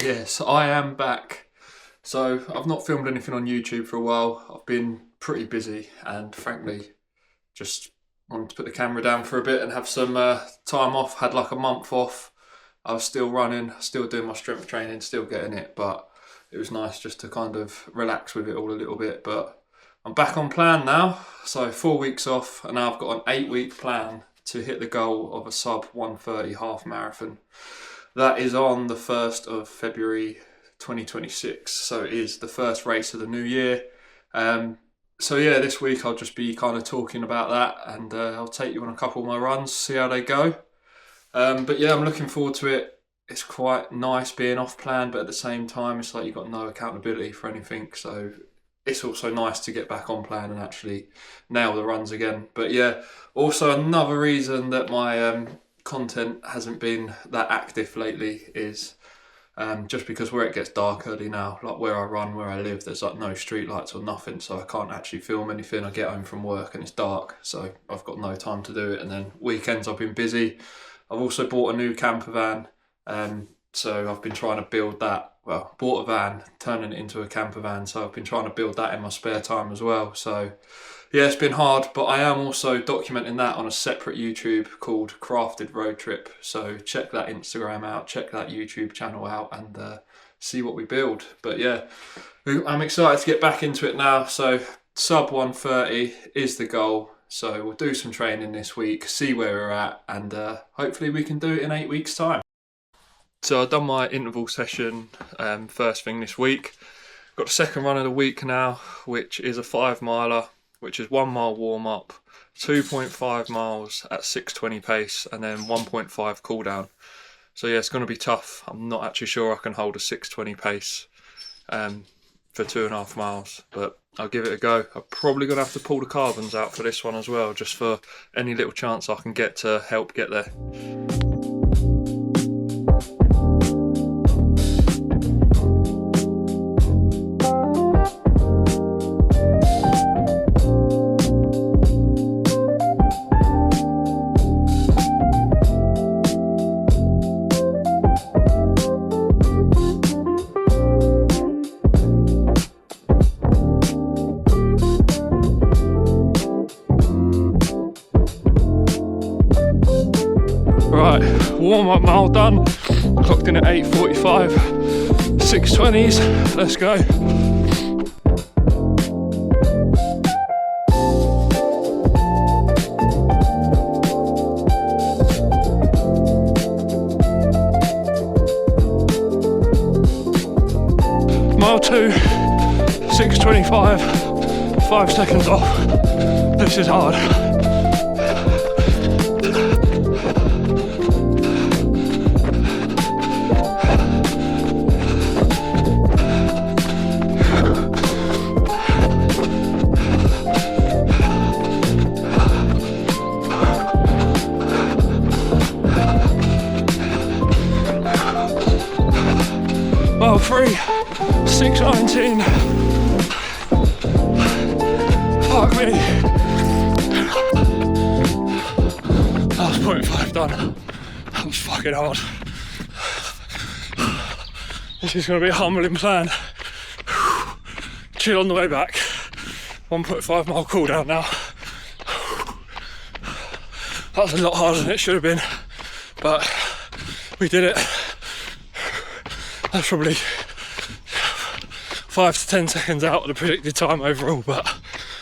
Yes, I am back. So I've not filmed anything on YouTube for a while. I've been pretty busy and frankly just wanted to put the camera down for a bit and have some time off. Had like a month off. I was still running, still doing my strength training, still getting it, but it was nice just to kind of relax with it all a little bit. But I'm back on plan now. So 4 weeks off and now I've got an 8-week plan to hit the goal of a sub 1:30 half marathon. That is on the 1st of February 2026, so it is the first race of the new year. So yeah, this week I'll just be kind of talking about that, and I'll take you on a couple of my runs, see how they go. But yeah, I'm looking forward to it. It's quite nice being off plan, but at the same time it's like you've got no accountability for anything, so it's also nice to get back on plan and actually nail the runs again. But yeah, also another reason that my content hasn't been that active lately is just because where it gets dark early now, like where I run, where I live, there's like no street lights or nothing, so I can't actually film anything. I get home from work and it's dark, so I've got no time to do it. And then weekends I've been busy. I've also bought a new camper van, so I've been trying to build that. Well, bought a van, turning it into a camper van, so I've been trying to build that in my spare time as well. So yeah, it's been hard, but I am also documenting that on a separate YouTube called Crafted Road Trip. So check that Instagram out, check that YouTube channel out, and see what we build. But yeah, I'm excited to get back into it now. So sub 1:30 is the goal. So we'll do some training this week, see where we're at, and hopefully we can do it in 8 weeks' time. So I've done my interval session first thing this week. Got the second run of the week now, which is a 5 miler. Which is 1 mile warm up, 2.5 miles at 6:20 pace, and then 1.5 cool down. So yeah, it's going to be tough. I'm not actually sure I can hold a 6:20 pace for 2.5 miles, but I'll give it a go. I'm probably going to have to pull the carbons out for this one as well, just for any little chance I can get to help get there. Right, warm up mile done, clocked in at 8:45, 6:20s, let's go. Mile 2, 6:25, 5 seconds off. This is hard. Mile 3, 6:19. Fuck me. That was 0.5 done. That was fucking hard. This is going to be a humbling plan. Chill on the way back. 1.5 mile cool down now. That was a lot harder than it should have been, but we did it. That's probably 5 to 10 seconds out of the predicted time overall, but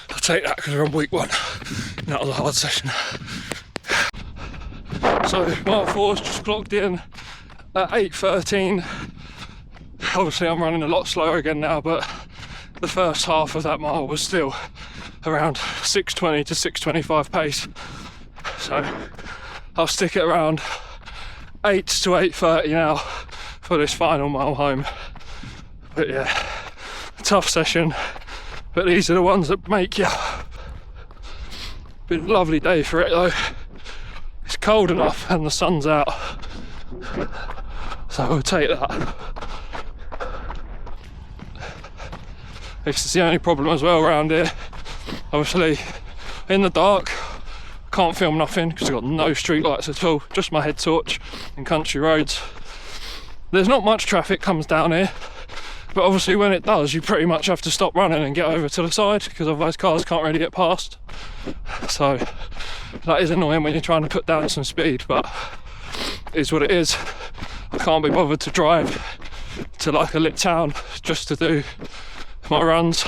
I'll take that because we're on week 1 and that was a hard session. So mile 4's just clocked in at 8:13. Obviously I'm running a lot slower again now, but the first half of that mile was still around 6:20 to 6:25 pace. So I'll stick it around 8 to 8:30 now for this final mile home. But yeah, tough session, but these are the ones that make you. Been a lovely day for it though. It's cold enough and the sun's out, so we'll take that. This is the only problem as well around here. Obviously in the dark, can't film nothing because I've got no street lights at all, just my head torch and country roads. there's not much traffic comes down here, but obviously when it does, you pretty much have to stop running and get over to the side, because otherwise cars can't really get past. So that is annoying when you're trying to put down some speed, but it is what it is. I can't be bothered to drive to like a lit town just to do my runs.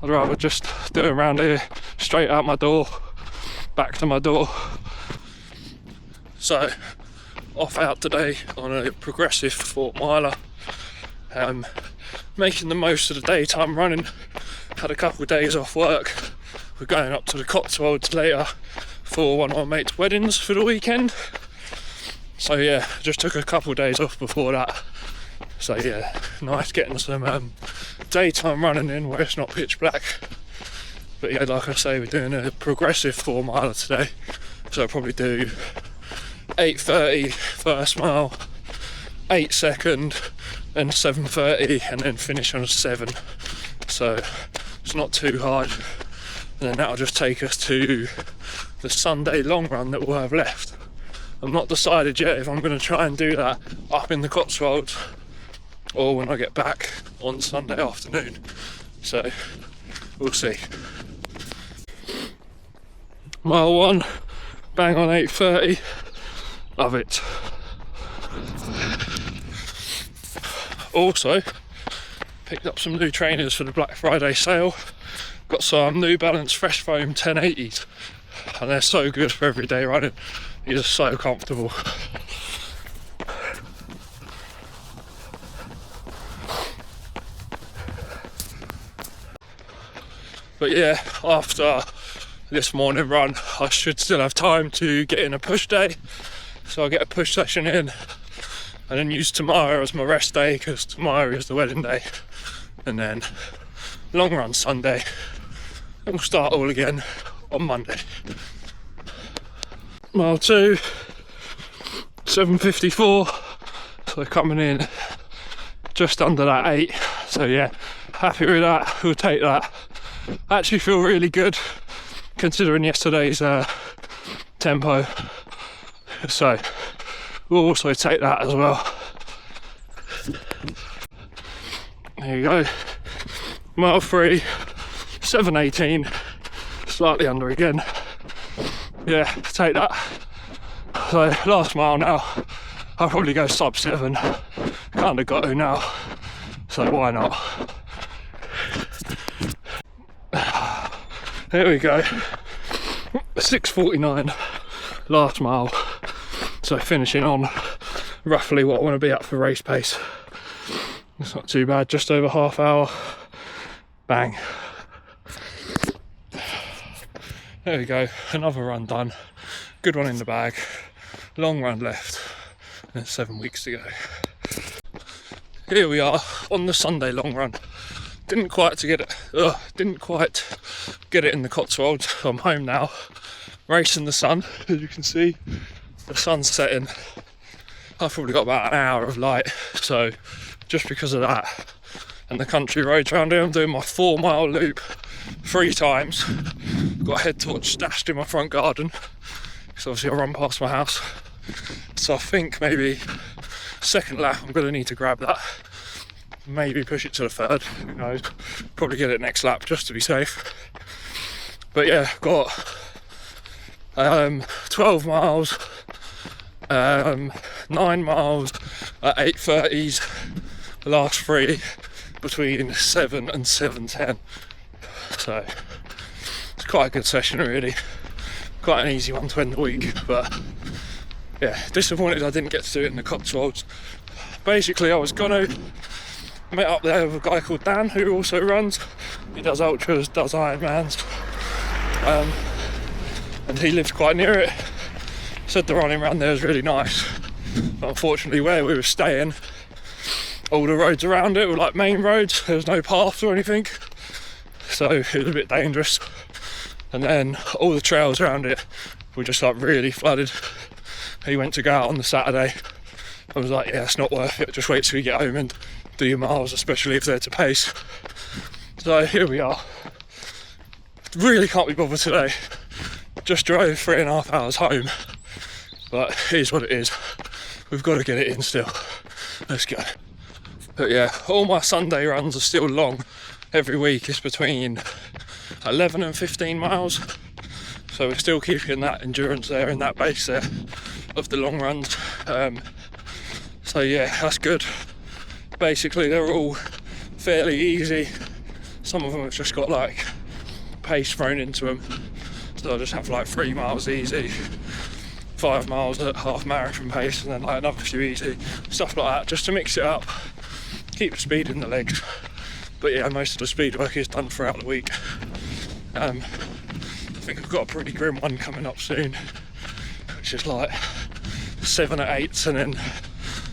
I'd rather just do it around here, straight out my door, back to my door. So, off out today on a progressive 4 miler. Making the most of the daytime running. Had a couple of days off work. We're going up to the Cotswolds later for one of my mates' weddings for the weekend. So yeah, just took a couple of days off before that. So yeah, nice getting some daytime running in where it's not pitch black. But yeah, like I say, we're doing a progressive 4 miler today. So I'll probably do 8:30 first mile, 8 second, then 7:30, and then finish on a 7. So it's not too hard. And then that'll just take us to the Sunday long run that we'll have left. I'm not decided yet if I'm going to try and do that up in the Cotswolds or when I get back on Sunday afternoon. So we'll see. Mile 1, bang on 8:30. Love it. Also, picked up some new trainers for the Black Friday sale. Got some New Balance Fresh Foam 1080s, and they're so good for everyday running. These are so comfortable. But yeah, after this morning run, I should still have time to get in a push day. So I'll get a push session in and then use tomorrow as my rest day, because tomorrow is the wedding day. And then long run Sunday, and we'll start all again on Monday. Mile 2, 7:54, so coming in just under that 8. So yeah, happy with that, we'll take that. I actually feel really good considering yesterday's tempo, so we'll also take that as well. There you go. Mile 3, 7:18, slightly under again. Yeah, take that. So last mile now, I'll probably go sub 7. Kinda got to now, so why not? There we go. 6:49, last mile. So finishing on roughly what I want to be at for race pace. It's not too bad, just over half hour. Bang. There we go, another run done. Good one in the bag. Long run left, and 7 weeks to go. Here we are on the Sunday long run. Didn't quite get it in the Cotswolds. So I'm home now, racing the sun. As you can see, the sun's setting. I've probably got about an hour of light, so just because of that and the country roads around here, I'm doing my 4 mile loop 3 times. Got a head torch stashed in my front garden, because obviously I run past my house. So I think maybe second lap I'm going to need to grab that, maybe push it to the 3rd, who knows, probably get it next lap just to be safe. But yeah, got 12 miles, 9 miles at 8:30s, the last 3 between 7 and 7:10. So it's quite a good session really, quite an easy one to end the week. But yeah, disappointed I didn't get to do it in the Cotswolds. Basically I was gonna meet up there with a guy called Dan who also runs. He does ultras, does Ironmans, and he lives quite near it. Said the running around there was really nice, but unfortunately where we were staying, all the roads around it were like main roads. There was no paths or anything, so it was a bit dangerous. And then all the trails around it were just like really flooded. He went to go out on the Saturday. I was like, yeah, it's not worth it, just wait till you get home and do your miles, especially if they're to pace. So here we are. Really can't be bothered today. Just drove 3.5 hours home, but it is what it is. We've got to get it in still. Let's go. But yeah, all my Sunday runs are still long. Every week it's between 11 and 15 miles. So we're still keeping that endurance there and that base there of the long runs. So yeah, that's good. Basically they're all fairly easy. Some of them have just got like pace thrown into them. So I'll just have like 3 miles easy, 5 miles at half marathon pace, and then like another few easy, stuff like that, just to mix it up, keep the speed in the legs. But yeah, most of the speed work is done throughout the week. I think I've got a pretty grim one coming up soon, which is like 7 at 8s and then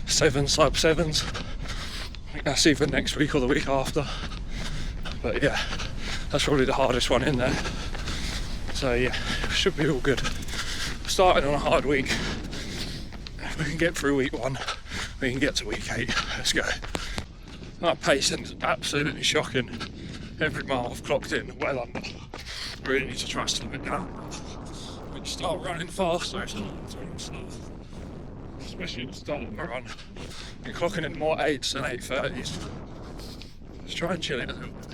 7 sub 7s. I think that's either next week or the week after. But yeah, that's probably the hardest one in there. So yeah, should be all good. Starting on a hard week. If we can get through week 1, we can get to week 8. Let's go. That pacing is absolutely shocking. Every mile I've clocked in well under. Really need to try to slow it down. When you start running faster, it's not doing slow. Especially at the start of the run. You're clocking in more 8s than 8:30s. Let's try and chill it a little bit.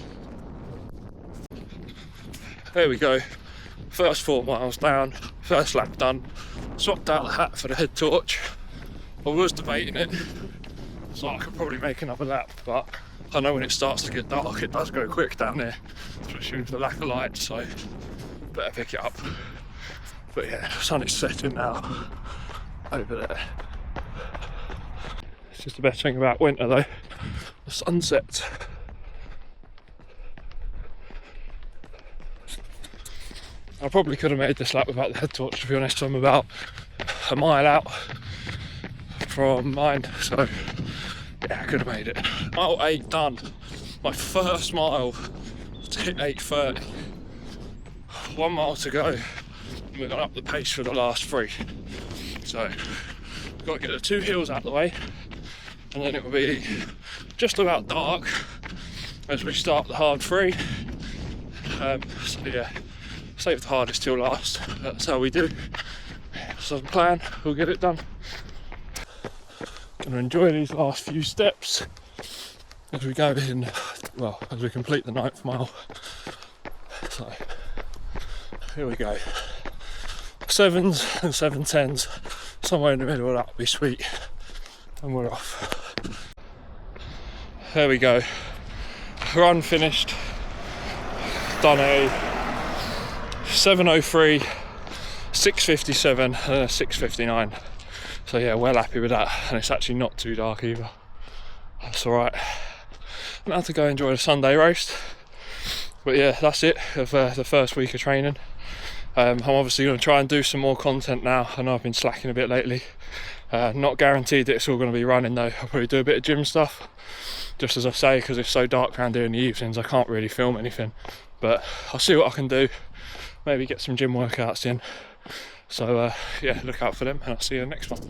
There we go. First 4 miles down, first lap done. Swapped out the hat for the head torch. I was debating it, so I could probably make another lap, but I know when it starts to get dark it does go quick down there, especially with the lack of light, so better pick it up. But yeah, the sun is setting now over there. It's just the best thing about winter though, the sunset. I probably could have made this lap without the head torch, to be honest. I'm about a mile out from mine, so yeah, I could have made it. Mile 8 done. My first mile to hit 8:30. 1 mile to go. We're going up the pace for the last 3. So we've got to get the 2 hills out of the way, and then it will be just about dark as we start the hard 3. So yeah, save the hardest till last. That's how we do. So the plan, we'll get it done. Gonna enjoy these last few steps as we go in, well, as we complete the 9th mile. So here we go. 7s and 7:10s, somewhere in the middle of that will be sweet. And we're off. There we go. Run finished. Done a 7:03, 6:57 and a 6:59. So yeah, well happy with that, and it's actually not too dark either. That's alright. Now to go enjoy the Sunday roast. But yeah, that's it of the first week of training. I'm obviously going to try and do some more content now. I know I've been slacking a bit lately. Not guaranteed that it's all going to be running though. I'll probably do a bit of gym stuff, just as I say, because it's so dark around here in the evenings I can't really film anything. But I'll see what I can do. Maybe get some gym workouts in. So yeah, look out for them, and I'll see you in the next one.